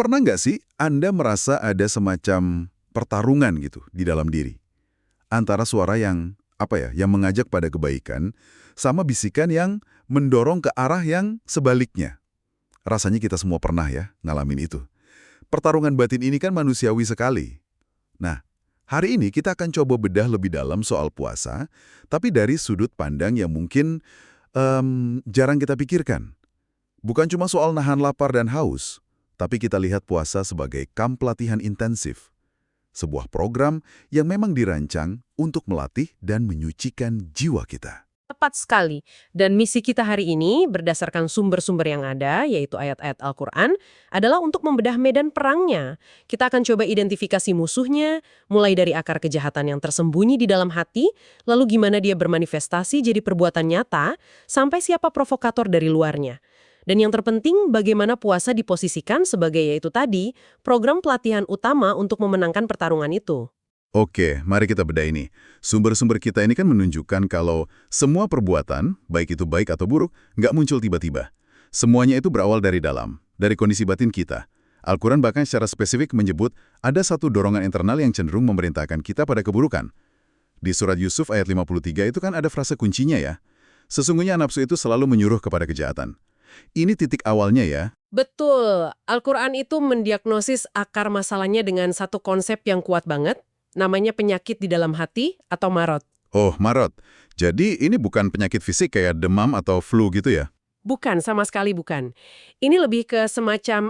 pernah nggak sih Anda merasa ada semacam pertarungan gitu di dalam diri? Antara suara yang, yang mengajak pada kebaikan, sama bisikan yang mendorong ke arah yang sebaliknya. Rasanya kita semua pernah ya ngalamin itu. Pertarungan batin ini kan manusiawi sekali. Nah, hari ini kita akan coba bedah lebih dalam soal puasa, tapi dari sudut pandang yang mungkin jarang kita pikirkan. Bukan cuma soal nahan lapar dan haus, tapi kita lihat puasa sebagai kamp latihan intensif. Sebuah program yang memang dirancang untuk melatih dan menyucikan jiwa kita. Tepat sekali. Dan misi kita hari ini berdasarkan sumber-sumber yang ada, yaitu ayat-ayat Al-Quran, adalah untuk membedah medan perangnya. Kita akan coba identifikasi musuhnya, mulai dari akar kejahatan yang tersembunyi di dalam hati, lalu gimana dia bermanifestasi jadi perbuatan nyata, sampai siapa provokator dari luarnya. Dan yang terpenting, bagaimana puasa diposisikan sebagai yaitu tadi, program pelatihan utama untuk memenangkan pertarungan itu. Oke, mari kita bedah ini. Sumber-sumber kita ini kan menunjukkan kalau semua perbuatan, baik itu baik atau buruk, nggak muncul tiba-tiba. Semuanya itu berawal dari dalam, dari kondisi batin kita. Al-Quran bahkan secara spesifik menyebut ada satu dorongan internal yang cenderung memerintahkan kita pada keburukan. Di surat Yusuf ayat 53 itu kan ada frase kuncinya ya. Sesungguhnya nafsu itu selalu menyuruh kepada kejahatan. Ini titik awalnya ya. Betul, Al-Quran itu mendiagnosis akar masalahnya dengan satu konsep yang kuat banget, namanya penyakit di dalam hati atau marot. Oh, marot. Jadi ini bukan penyakit fisik kayak demam atau flu gitu ya? Bukan, sama sekali bukan. Ini lebih ke semacam,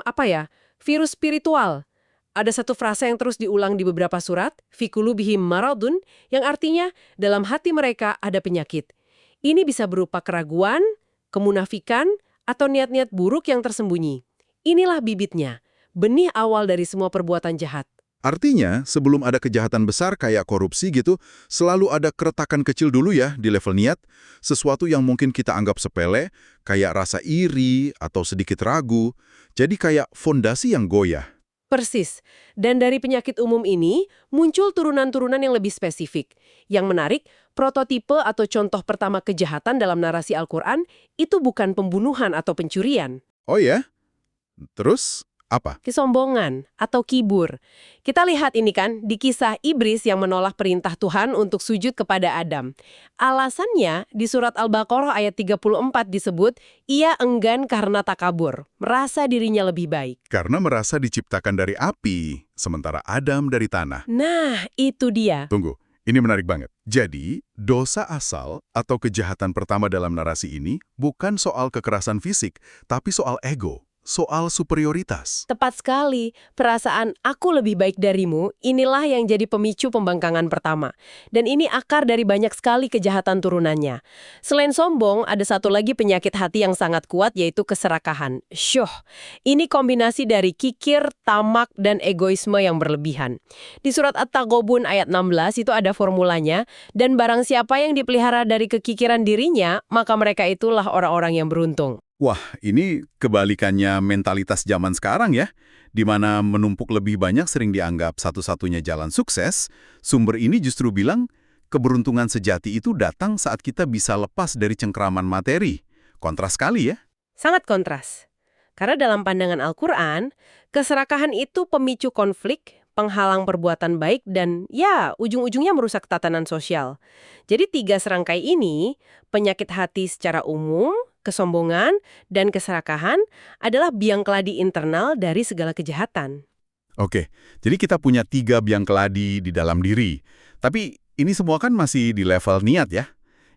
virus spiritual. Ada satu frasa yang terus diulang di beberapa surat, fi qulubihim maradun, yang artinya dalam hati mereka ada penyakit. Ini bisa berupa keraguan, kemunafikan, atau niat-niat buruk yang tersembunyi. Inilah bibitnya, benih awal dari semua perbuatan jahat. Artinya, sebelum ada kejahatan besar kayak korupsi gitu, selalu ada keretakan kecil dulu ya di level niat, sesuatu yang mungkin kita anggap sepele, kayak rasa iri atau sedikit ragu, jadi kayak fondasi yang goyah. Persis. Dan dari penyakit umum ini, muncul turunan-turunan yang lebih spesifik. Yang menarik, prototipe atau contoh pertama kejahatan dalam narasi Al-Quran itu bukan pembunuhan atau pencurian. Oh ya? Terus apa? Kesombongan atau kibur. Kita lihat ini kan di kisah Iblis yang menolak perintah Tuhan untuk sujud kepada Adam. Alasannya di surat Al-Baqarah ayat 34 disebut, ia enggan karena takabur, merasa dirinya lebih baik. Karena merasa diciptakan dari api, sementara Adam dari tanah. Nah, itu dia. Tunggu, ini menarik banget. Jadi, dosa asal atau kejahatan pertama dalam narasi ini bukan soal kekerasan fisik, tapi soal ego. Soal superioritas. Tepat sekali. Perasaan aku lebih baik darimu, inilah yang jadi pemicu pembangkangan pertama. Dan ini akar dari banyak sekali kejahatan turunannya. Selain sombong, ada satu lagi penyakit hati yang sangat kuat, yaitu keserakahan. Syuh. Ini kombinasi dari kikir, tamak, dan egoisme yang berlebihan. Di surat At-Taghabun ayat 16 itu ada formulanya, dan barang siapa yang dipelihara dari kekikiran dirinya, maka mereka itulah orang-orang yang beruntung. Wah, ini kebalikannya mentalitas zaman sekarang ya, di mana menumpuk lebih banyak sering dianggap satu-satunya jalan sukses. Sumber ini justru bilang, keberuntungan sejati itu datang saat kita bisa lepas dari cengkraman materi. Kontras sekali ya? Sangat kontras. Karena dalam pandangan Al-Quran, keserakahan itu pemicu konflik, penghalang perbuatan baik, dan ya, ujung-ujungnya merusak tatanan sosial. Jadi 3 serangkai ini, penyakit hati secara umum, kesombongan, dan keserakahan adalah biang keladi internal dari segala kejahatan. Oke, jadi kita punya 3 biang keladi di dalam diri. Tapi ini semua kan masih di level niat ya?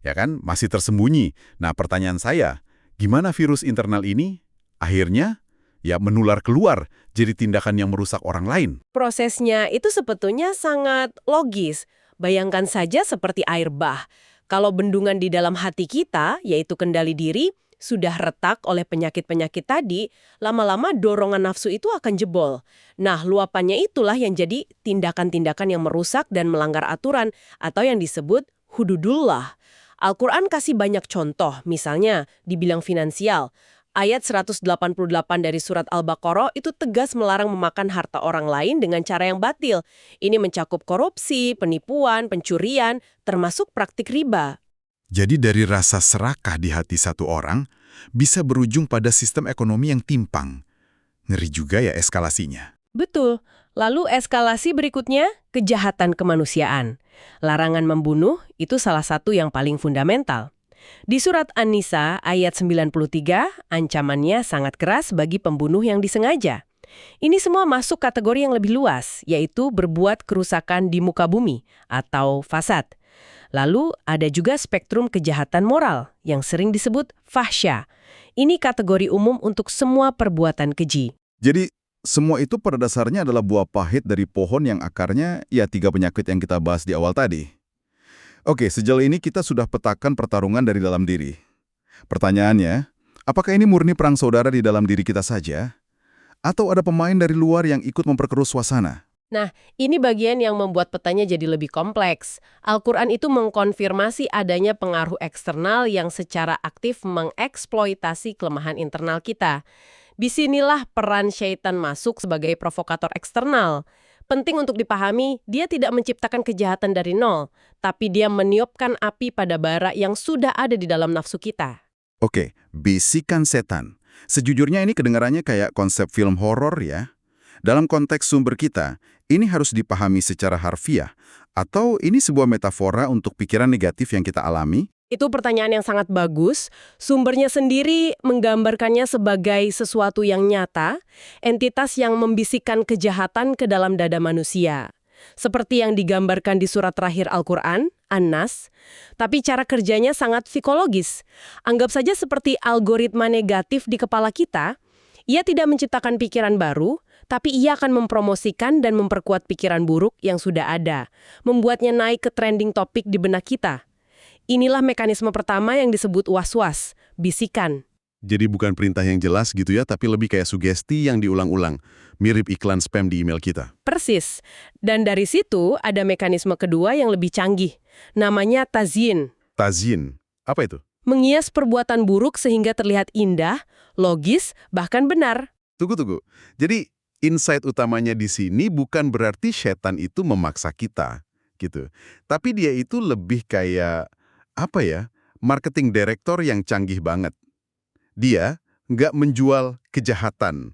Ya kan? Masih tersembunyi. Nah, pertanyaan saya, gimana virus internal ini akhirnya ya menular keluar jadi tindakan yang merusak orang lain? Prosesnya itu sebetulnya sangat logis. Bayangkan saja seperti air bah. Kalau bendungan di dalam hati kita, yaitu kendali diri, sudah retak oleh penyakit-penyakit tadi, lama-lama dorongan nafsu itu akan jebol. Nah, luapannya itulah yang jadi tindakan-tindakan yang merusak dan melanggar aturan, atau yang disebut hududullah. Al-Quran kasih banyak contoh, misalnya di bidang finansial. Ayat 188 dari surat Al-Baqarah itu tegas melarang memakan harta orang lain dengan cara yang batil. Ini mencakup korupsi, penipuan, pencurian, termasuk praktik riba. Jadi dari rasa serakah di hati satu orang, bisa berujung pada sistem ekonomi yang timpang. Ngeri juga ya eskalasinya. Betul. Lalu eskalasi berikutnya, kejahatan kemanusiaan. Larangan membunuh itu salah satu yang paling fundamental. Di surat An-Nisa ayat 93, ancamannya sangat keras bagi pembunuh yang disengaja. Ini semua masuk kategori yang lebih luas, yaitu berbuat kerusakan di muka bumi atau fasad. Lalu ada juga spektrum kejahatan moral yang sering disebut fahsya. Ini kategori umum untuk semua perbuatan keji. Jadi, semua itu pada dasarnya adalah buah pahit dari pohon yang akarnya ya 3 penyakit yang kita bahas di awal tadi. Oke, sejauh ini kita sudah petakan pertarungan dari dalam diri. Pertanyaannya, apakah ini murni perang saudara di dalam diri kita saja? Atau ada pemain dari luar yang ikut memperkeruh suasana? Nah, ini bagian yang membuat petanya jadi lebih kompleks. Al-Quran itu mengkonfirmasi adanya pengaruh eksternal yang secara aktif mengeksploitasi kelemahan internal kita. Disinilah peran syaitan masuk sebagai provokator eksternal. Penting untuk dipahami, dia tidak menciptakan kejahatan dari nol, tapi dia meniupkan api pada bara yang sudah ada di dalam nafsu kita. Oke, bisikan setan. Sejujurnya ini kedengarannya kayak konsep film horor ya. Dalam konteks sumber kita, ini harus dipahami secara harfiah, atau ini sebuah metafora untuk pikiran negatif yang kita alami? Itu pertanyaan yang sangat bagus. Sumbernya sendiri menggambarkannya sebagai sesuatu yang nyata, entitas yang membisikkan kejahatan ke dalam dada manusia. Seperti yang digambarkan di surat terakhir Al-Quran, An-Nas, tapi cara kerjanya sangat psikologis. Anggap saja seperti algoritma negatif di kepala kita. Ia tidak menciptakan pikiran baru, tapi ia akan mempromosikan dan memperkuat pikiran buruk yang sudah ada, membuatnya naik ke trending topik di benak kita. Inilah mekanisme pertama yang disebut was-was, bisikan. Jadi bukan perintah yang jelas gitu ya, tapi lebih kayak sugesti yang diulang-ulang. Mirip iklan spam di email kita. Persis. Dan dari situ ada mekanisme kedua yang lebih canggih. Namanya tazyin. Tazyin. Apa itu? Menghias perbuatan buruk sehingga terlihat indah, logis, bahkan benar. Tunggu. Jadi insight utamanya di sini bukan berarti setan itu memaksa kita, gitu. Tapi dia itu lebih kayak marketing director yang canggih banget. Dia nggak menjual kejahatan,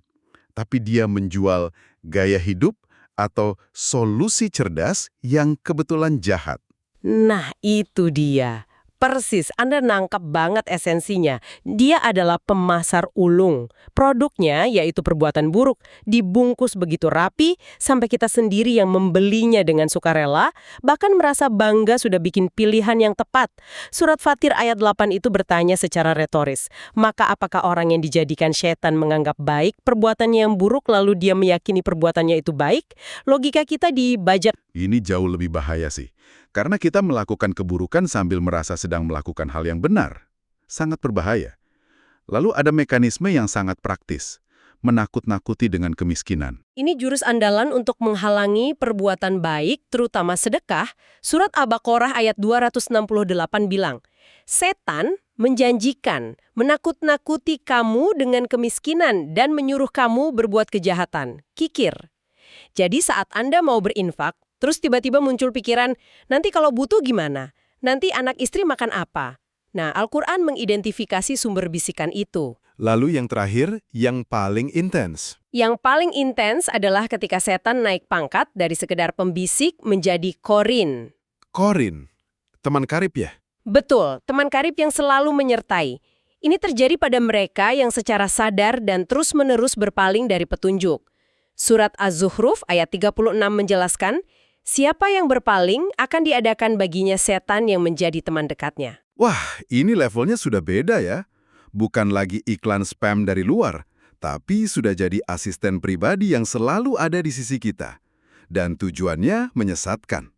tapi dia menjual gaya hidup atau solusi cerdas yang kebetulan jahat. Nah, itu dia. Persis, Anda nangkap banget esensinya. Dia adalah pemasar ulung. Produknya, yaitu perbuatan buruk, dibungkus begitu rapi sampai kita sendiri yang membelinya dengan sukarela, bahkan merasa bangga sudah bikin pilihan yang tepat. Surat Fatir ayat 8 itu bertanya secara retoris, maka apakah orang yang dijadikan setan menganggap baik perbuatannya yang buruk lalu dia meyakini perbuatannya itu baik? Logika kita dibajak. Ini jauh lebih bahaya sih. Karena kita melakukan keburukan sambil merasa sedang melakukan hal yang benar. Sangat berbahaya. Lalu ada mekanisme yang sangat praktis. Menakut-nakuti dengan kemiskinan. Ini jurus andalan untuk menghalangi perbuatan baik, terutama sedekah. Surat Al-Baqarah ayat 268 bilang, setan menjanjikan, menakut-nakuti kamu dengan kemiskinan dan menyuruh kamu berbuat kejahatan. Kikir. Jadi saat Anda mau berinfak, terus tiba-tiba muncul pikiran, nanti kalau butuh gimana? Nanti anak istri makan apa? Nah, Al-Quran mengidentifikasi sumber bisikan itu. Lalu yang terakhir, yang paling intens. Yang paling intens adalah ketika setan naik pangkat dari sekedar pembisik menjadi korin. Korin, teman karib ya? Betul, teman karib yang selalu menyertai. Ini terjadi pada mereka yang secara sadar dan terus-menerus berpaling dari petunjuk. Surat Az-Zukhruf ayat 36 menjelaskan, siapa yang berpaling akan diadakan baginya setan yang menjadi teman dekatnya. Wah, ini levelnya sudah beda ya. Bukan lagi iklan spam dari luar, tapi sudah jadi asisten pribadi yang selalu ada di sisi kita. Dan tujuannya menyesatkan.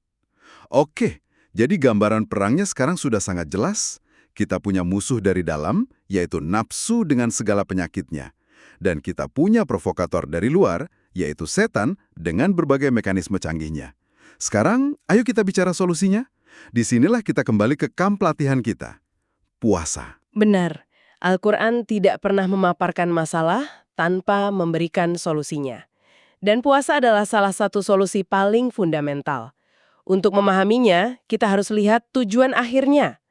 Oke, jadi gambaran perangnya sekarang sudah sangat jelas. Kita punya musuh dari dalam, yaitu nafsu dengan segala penyakitnya. Dan kita punya provokator dari luar, yaitu setan dengan berbagai mekanisme canggihnya. Sekarang, ayo kita bicara solusinya. Disinilah kita kembali ke kamp latihan kita. Puasa. Benar, Al-Quran tidak pernah memaparkan masalah tanpa memberikan solusinya. Dan puasa adalah salah satu solusi paling fundamental. Untuk memahaminya, kita harus lihat tujuan akhirnya.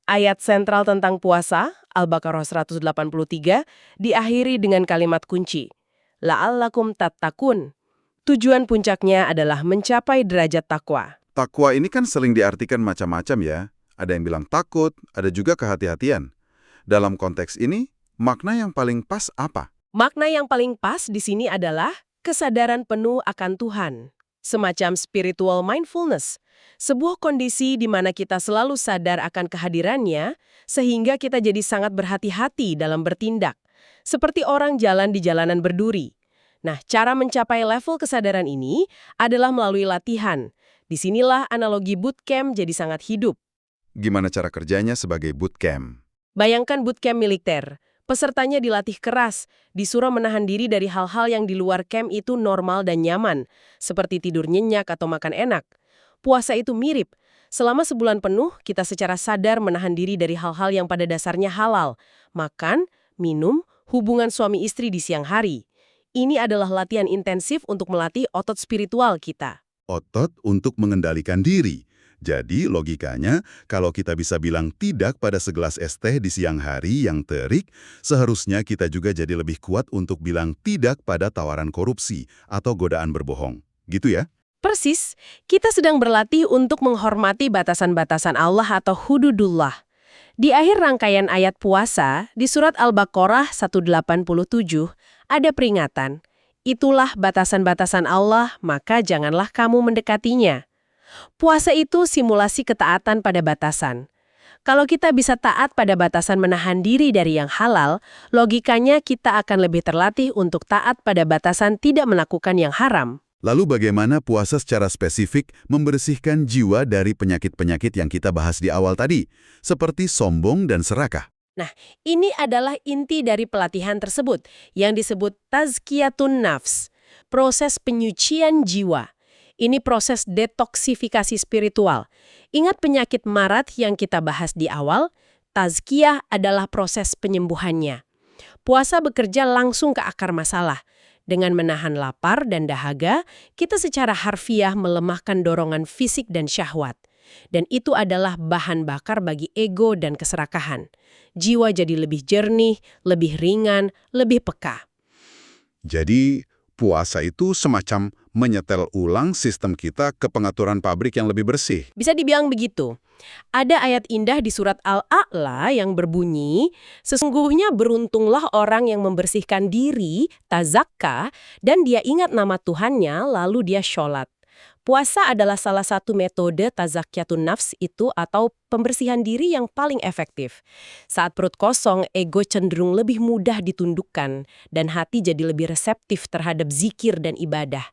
Ayat sentral tentang puasa, Al-Baqarah 183, diakhiri dengan kalimat kunci. la'allakum tattaqun. Tujuan puncaknya adalah mencapai derajat takwa. Takwa ini kan sering diartikan macam-macam ya. Ada yang bilang takut, ada juga kehati-hatian. Dalam konteks ini, makna yang paling pas apa? Makna yang paling pas di sini adalah kesadaran penuh akan Tuhan. Semacam spiritual mindfulness. Sebuah kondisi di mana kita selalu sadar akan kehadirannya, sehingga kita jadi sangat berhati-hati dalam bertindak. Seperti orang jalan di jalanan berduri. Nah, cara mencapai level kesadaran ini adalah melalui latihan. Disinilah analogi bootcamp jadi sangat hidup. Gimana cara kerjanya sebagai bootcamp? Bayangkan bootcamp militer. Pesertanya dilatih keras, disuruh menahan diri dari hal-hal yang di luar camp itu normal dan nyaman, seperti tidur nyenyak atau makan enak. Puasa itu mirip. Selama sebulan penuh, kita secara sadar menahan diri dari hal-hal yang pada dasarnya halal. Makan, minum, hubungan suami istri di siang hari. Ini adalah latihan intensif untuk melatih otot spiritual kita. Otot untuk mengendalikan diri. Jadi logikanya, kalau kita bisa bilang tidak pada segelas es teh di siang hari yang terik, seharusnya kita juga jadi lebih kuat untuk bilang tidak pada tawaran korupsi atau godaan berbohong. Gitu ya? Persis, kita sedang berlatih untuk menghormati batasan-batasan Allah atau hududullah. Di akhir rangkaian ayat puasa, di surat Al-Baqarah 187, ada peringatan, itulah batasan-batasan Allah, maka janganlah kamu mendekatinya. Puasa itu simulasi ketaatan pada batasan. Kalau kita bisa taat pada batasan menahan diri dari yang halal, logikanya kita akan lebih terlatih untuk taat pada batasan tidak melakukan yang haram. Lalu bagaimana puasa secara spesifik membersihkan jiwa dari penyakit-penyakit yang kita bahas di awal tadi, seperti sombong dan serakah? Nah, ini adalah inti dari pelatihan tersebut, yang disebut tazkiyatun nafs, proses penyucian jiwa. Ini proses detoksifikasi spiritual. Ingat penyakit marat yang kita bahas di awal? Tazkiyah adalah proses penyembuhannya. Puasa bekerja langsung ke akar masalah. Dengan menahan lapar dan dahaga, kita secara harfiah melemahkan dorongan fisik dan syahwat. Dan itu adalah bahan bakar bagi ego dan keserakahan. Jiwa jadi lebih jernih, lebih ringan, lebih peka. Jadi, puasa itu semacam menyetel ulang sistem kita ke pengaturan pabrik yang lebih bersih. Bisa dibilang begitu. Ada ayat indah di surat Al-A'la yang berbunyi, sesungguhnya beruntunglah orang yang membersihkan diri, tazakka, dan dia ingat nama Tuhannya, lalu dia sholat. Puasa adalah salah satu metode tazakkiyatun nafs itu atau pembersihan diri yang paling efektif. Saat perut kosong, ego cenderung lebih mudah ditundukkan dan hati jadi lebih reseptif terhadap zikir dan ibadah.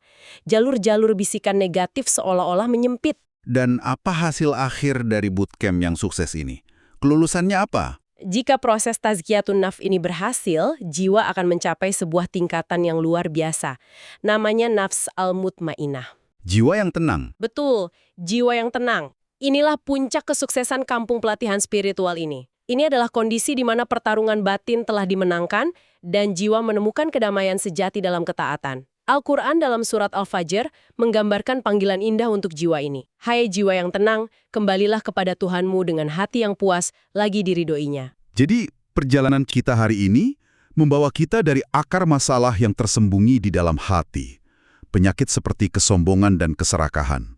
Jalur-jalur bisikan negatif seolah-olah menyempit. Dan apa hasil akhir dari bootcamp yang sukses ini? Kelulusannya apa? Jika proses tazkiyatun nafs ini berhasil, jiwa akan mencapai sebuah tingkatan yang luar biasa. Namanya nafs al-mutmainah. Jiwa yang tenang. Betul, jiwa yang tenang. Inilah puncak kesuksesan kampung pelatihan spiritual ini. Ini adalah kondisi di mana pertarungan batin telah dimenangkan dan jiwa menemukan kedamaian sejati dalam ketaatan. Al-Quran dalam surat Al-Fajr menggambarkan panggilan indah untuk jiwa ini. Hai jiwa yang tenang, kembalilah kepada Tuhanmu dengan hati yang puas, lagi diridhoinya. Jadi, perjalanan kita hari ini membawa kita dari akar masalah yang tersembunyi di dalam hati. Penyakit seperti kesombongan dan keserakahan.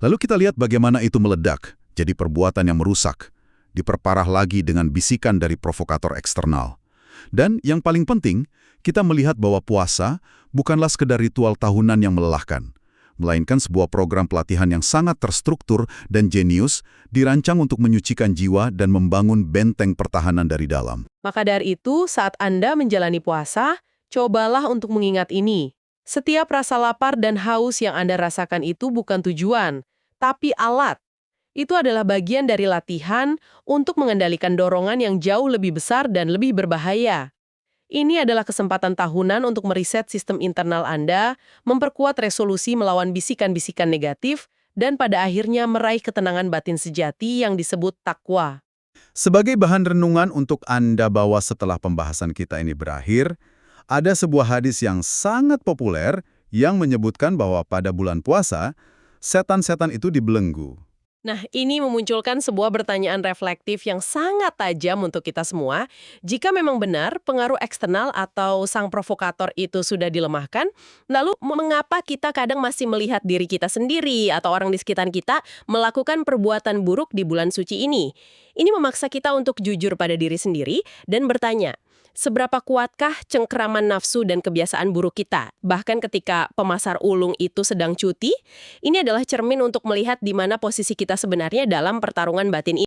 Lalu kita lihat bagaimana itu meledak, jadi perbuatan yang merusak, diperparah lagi dengan bisikan dari provokator eksternal. Dan yang paling penting, kita melihat bahwa puasa bukanlah sekedar ritual tahunan yang melelahkan, melainkan sebuah program pelatihan yang sangat terstruktur dan jenius, dirancang untuk menyucikan jiwa dan membangun benteng pertahanan dari dalam. Maka dari itu, saat Anda menjalani puasa, cobalah untuk mengingat ini. Setiap rasa lapar dan haus yang Anda rasakan itu bukan tujuan, tapi alat. Itu adalah bagian dari latihan untuk mengendalikan dorongan yang jauh lebih besar dan lebih berbahaya. Ini adalah kesempatan tahunan untuk meriset sistem internal Anda, memperkuat resolusi melawan bisikan-bisikan negatif, dan pada akhirnya meraih ketenangan batin sejati yang disebut takwa. Sebagai bahan renungan untuk Anda bawa setelah pembahasan kita ini berakhir, ada sebuah hadis yang sangat populer yang menyebutkan bahwa pada bulan puasa, setan-setan itu dibelenggu. Nah, ini memunculkan sebuah pertanyaan reflektif yang sangat tajam untuk kita semua. Jika memang benar pengaruh eksternal atau sang provokator itu sudah dilemahkan, lalu mengapa kita kadang masih melihat diri kita sendiri atau orang di sekitar kita melakukan perbuatan buruk di bulan suci ini? Ini memaksa kita untuk jujur pada diri sendiri dan bertanya, seberapa kuatkah cengkeraman nafsu dan kebiasaan buruk kita? Bahkan ketika pemasar ulung itu sedang cuti, ini adalah cermin untuk melihat di mana posisi kita sebenarnya dalam pertarungan batin ini.